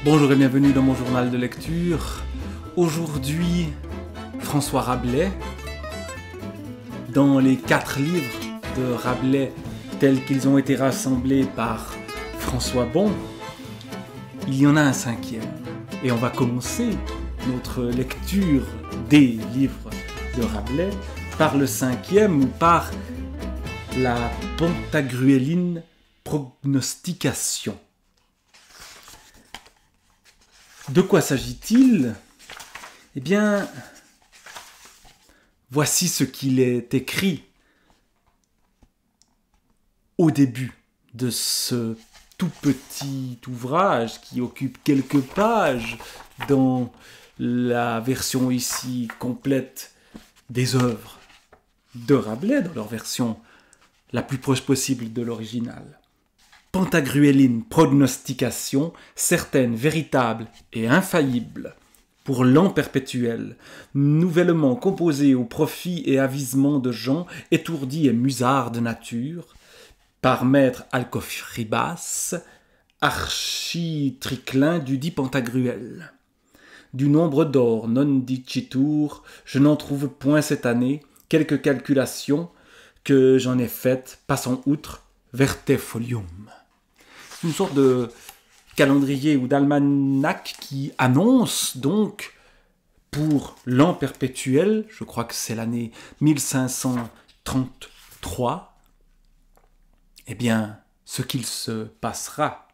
Bonjour et bienvenue dans mon journal de lecture. Aujourd'hui, François Rabelais. Dans les 4 livres de Rabelais tels qu'ils ont été rassemblés par François Bon, il y en a un 5e. Et on va commencer notre lecture des livres de Rabelais par le 5e ou par la Pantagruéline prognostication. De quoi s'agit-il ? Eh bien, voici ce qu'il est écrit au début de ce tout petit ouvrage qui occupe quelques pages dans la version ici complète des œuvres de Rabelais, dans leur version la plus proche possible de l'original. Pantagruéline prognostication, certaine, véritable et infaillible, pour l'an perpétuel, nouvellement composée au profit et avisement de gens étourdis et musards de nature, par maître Alcofribas, architriclin du dit Pantagruel. Du nombre d'or non dicitur, je n'en trouve point cette année, quelques calculations que j'en ai faites, passant outre, verte folium. Une sorte de calendrier ou d'almanach qui annonce donc pour l'an perpétuel, je crois que c'est l'année 1533, eh bien, ce qu'il se passera.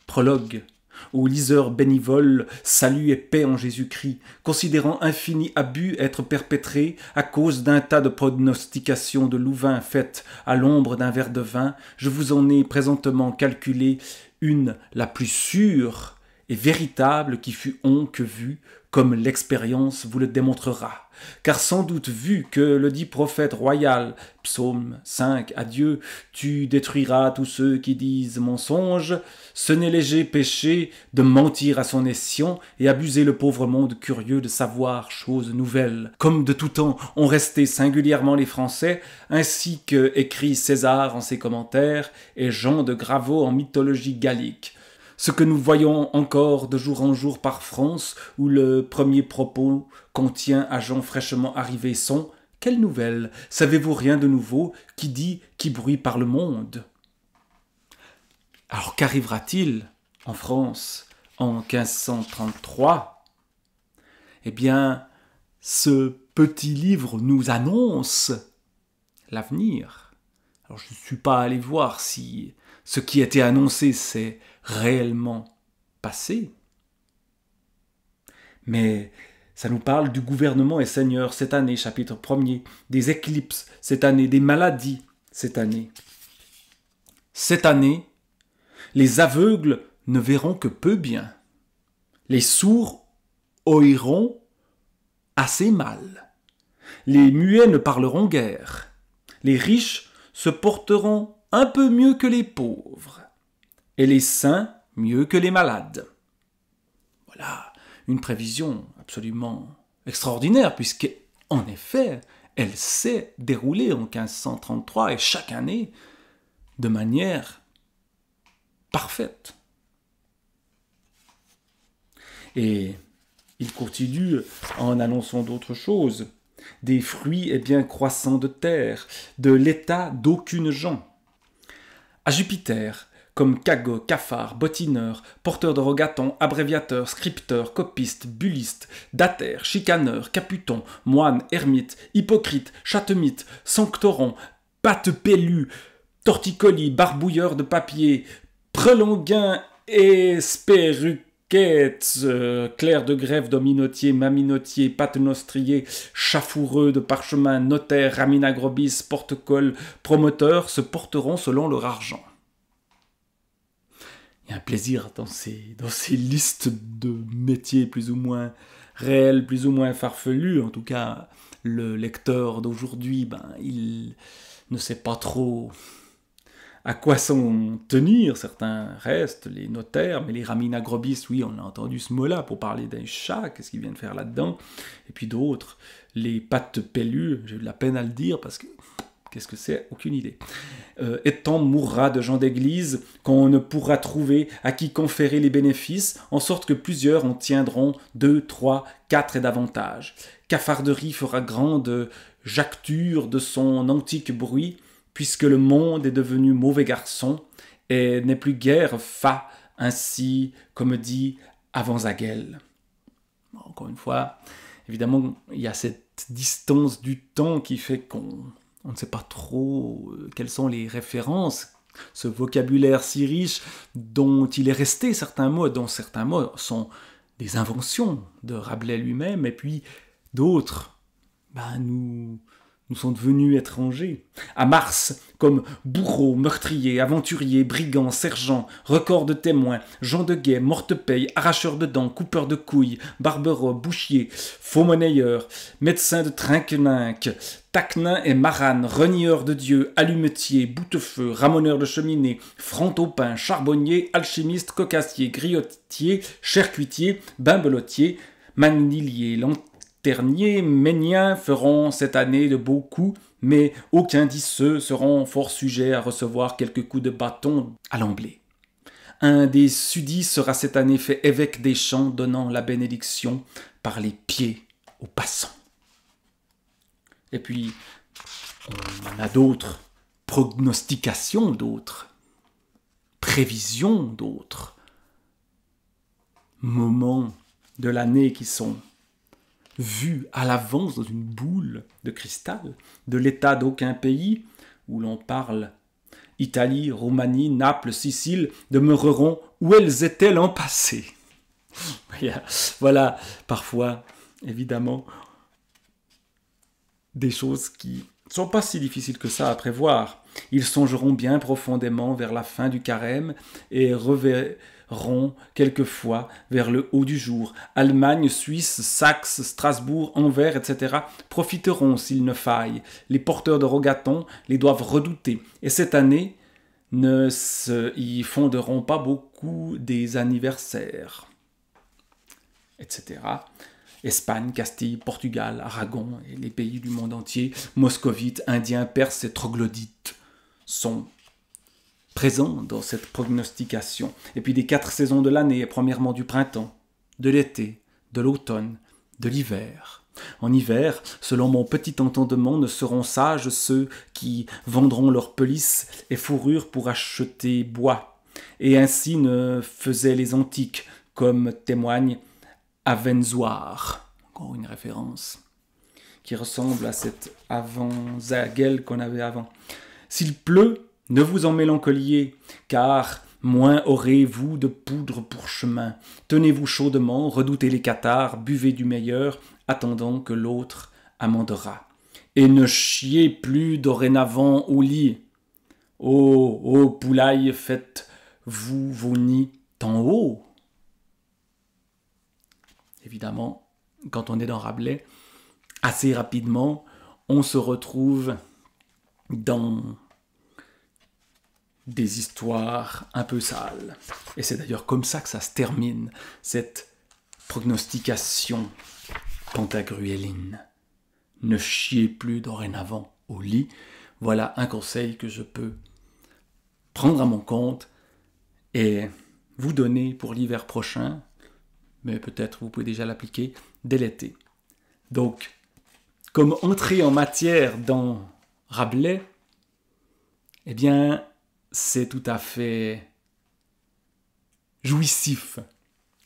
Prologue. Ô liseurs bénévoles, salut et paix en Jésus-Christ, considérant infini abus être perpétré à cause d'un tas de prognostications de Louvain faites à l'ombre d'un verre de vin, je vous en ai présentement calculé une la plus sûre et véritable qui fut onque vue, comme l'expérience vous le démontrera. Car sans doute vu que le dit prophète royal, psaume 5, à Dieu, tu détruiras tous ceux qui disent mensonge, ce n'est léger péché de mentir à son escient et abuser le pauvre monde curieux de savoir choses nouvelles. Comme de tout temps ont resté singulièrement les Français, ainsi que écrit César en ses commentaires et Jean de Graveau en mythologie gallique. Ce que nous voyons encore de jour en jour par France, où le premier propos contient à gens fraîchement arrivés sont « Quelle nouvelle ? Savez-vous rien de nouveau ? Qui dit, qui bruit par le monde ?» Alors qu'arrivera-t-il en France en 1533 ? Eh bien, ce petit livre nous annonce l'avenir. Alors je ne suis pas allé voir si ce qui était annoncé s'est réellement passé. Mais ça nous parle du gouvernement et Seigneur cette année, chapitre 1er, des éclipses cette année, des maladies cette année. Cette année, les aveugles ne verront que peu bien. Les sourds ouïront assez mal. Les muets ne parleront guère. Les riches se porteront un peu mieux que les pauvres. Et les saints mieux que les malades. Voilà, une prévision absolument extraordinaire, puisque, en effet, elle s'est déroulée en 1533 et chaque année de manière parfaite. Et il continue en annonçant d'autres choses, des fruits et bien croissants de terre, de l'état d'aucune gens. À Jupiter, comme Cagot, Cafard, Bottineur, porteur de rogatons, abréviateur, scripteur, copiste, bulliste, dater, chicaneur, caputon, moine, ermite, hypocrite, chatemite, sanctoron, pâte-pélu, torticolis, barbouilleur de papier, prelonguin, espéruquette, clerc de grève, dominotier, maminotier, patenostrier, chafoureux de parchemin, notaire, raminagrobis, porte-colle, promoteur se porteront selon leur argent. Il y a un plaisir dans ces listes de métiers plus ou moins réels, plus ou moins farfelus. En tout cas, le lecteur d'aujourd'hui, il ne sait pas trop à quoi s'en tenir. Certains restent, les notaires, mais les raminagrobis, oui, on a entendu ce mot-là pour parler d'un chat, qu'est-ce qu'ils viennent faire là-dedans. Et puis d'autres, les pattes pelues, j'ai eu de la peine à le dire parce que Qu'est-ce que c'est? Aucune idée. Étant mourra de gens d'église qu'on ne pourra trouver à qui conférer les bénéfices, en sorte que plusieurs en tiendront 2, 3, 4 et davantage. Cafarderie fera grande jacture de son antique bruit, puisque le monde est devenu mauvais garçon, et n'est plus guère fa, ainsi comme dit Avanzagel. Encore une fois, évidemment, il y a cette distance du temps qui fait qu'on ne sait pas trop quelles sont les références, ce vocabulaire si riche dont il est resté certains mots, dont certains mots sont des inventions de Rabelais lui-même, et puis d'autres nous sont devenus étrangers. À Mars, comme bourreau, meurtrier, aventurier, brigand, sergent, record de témoins, gens de guet, morte-paye, arracheur de dents, coupeur de couilles, barberot, bouchier, faux-monnayeur, médecin de trinqueninque, taquenin et marane, renieur de Dieu, allumetier, boutefeu, ramoneur de cheminée, franc-au-pain, charbonnier, alchimiste, cocassier, griotier, charcutier, bimbelotier, manilier, Ternier, Ménien feront cette année de beaux coups, mais aucun d'iceux seront fort sujets à recevoir quelques coups de bâton à l'emblée. Un des sudis sera cette année fait évêque des champs, donnant la bénédiction par les pieds aux passants. Et puis, on a d'autres prognostications, d'autres prévisions, d'autres moments de l'année qui sont vus à l'avance dans une boule de cristal, de l'état d'aucun pays, où l'on parle Italie, Roumanie, Naples, Sicile, demeureront où elles étaient l'an passé. Voilà, parfois, évidemment, des choses qui ne sont pas si difficiles que ça à prévoir. Ils songeront bien profondément vers la fin du carême et reverront quelquefois vers le haut du jour. Allemagne, Suisse, Saxe, Strasbourg, Anvers, etc. profiteront s'il ne faille. Les porteurs de rogatons les doivent redouter. Et cette année, ne y fonderont pas beaucoup des anniversaires, etc. Espagne, Castille, Portugal, Aragon et les pays du monde entier, moscovites, indiens, perses et troglodytes sont présents dans cette prognostication. Et puis des 4 saisons de l'année, premièrement du printemps, de l'été, de l'automne, de l'hiver. En hiver, selon mon petit entendement, ne seront sages ceux qui vendront leurs pelisses et fourrures pour acheter bois. Et ainsi ne faisaient les antiques, comme témoigne Avenzoar, encore une référence, qui ressemble à cette Avanzagel qu'on avait avant. S'il pleut, ne vous en mélancoliez, car moins aurez-vous de poudre pour chemin. Tenez-vous chaudement, redoutez les cathars, buvez du meilleur, attendant que l'autre amendera. Et ne chiez plus dorénavant au lit. Ô poulailles, faites-vous vos nids tant haut. Évidemment, quand on est dans Rabelais, assez rapidement, on se retrouve dans des histoires un peu sales. Et c'est d'ailleurs comme ça que ça se termine, cette prognostication pantagruéline. Ne chiez plus dorénavant au lit. Voilà un conseil que je peux prendre à mon compte et vous donner pour l'hiver prochain, mais peut-être vous pouvez déjà l'appliquer dès l'été. Donc, comme entrée en matière dans Rabelais, eh bien, c'est tout à fait jouissif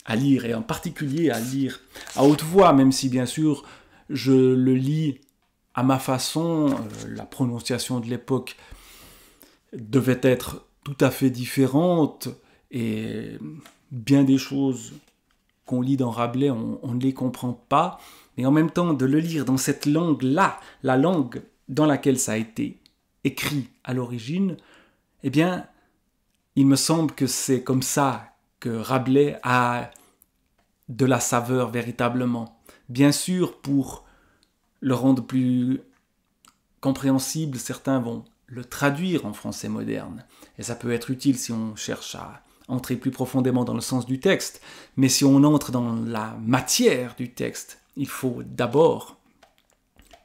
à lire, et en particulier à lire à haute voix, même si bien sûr je le lis à ma façon. La prononciation de l'époque devait être tout à fait différente, et bien des choses qu'on lit dans Rabelais, on ne les comprend pas, mais en même temps de le lire dans cette langue-là, la langue dans laquelle ça a été écrit à l'origine, eh bien, il me semble que c'est comme ça que Rabelais a de la saveur véritablement. Bien sûr, pour le rendre plus compréhensible, certains vont le traduire en français moderne, et ça peut être utile si on cherche à entrer plus profondément dans le sens du texte, mais si on entre dans la matière du texte, il faut d'abord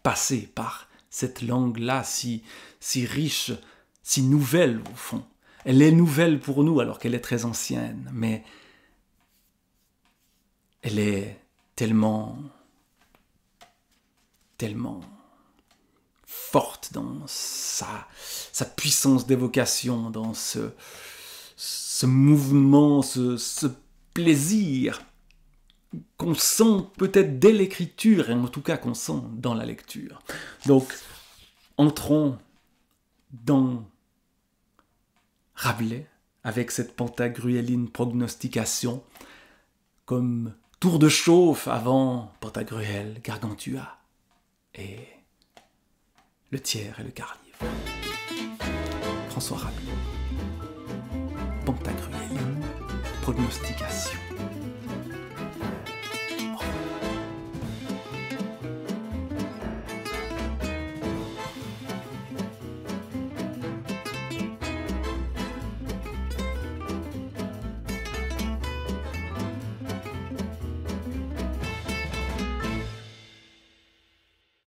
passer par cette langue-là si riche, si nouvelle au fond. Elle est nouvelle pour nous alors qu'elle est très ancienne, mais elle est tellement forte dans sa puissance d'évocation, dans ce mouvement, ce plaisir qu'on sent peut-être dès l'écriture, et en tout cas qu'on sent dans la lecture. Donc, entrons dans Rabelais, avec cette Pantagruéline prognostication, comme tour de chauffe avant Pantagruel, Gargantua, et le tiers et le quart livre. François Rabelais, Pantagruéline prognostication.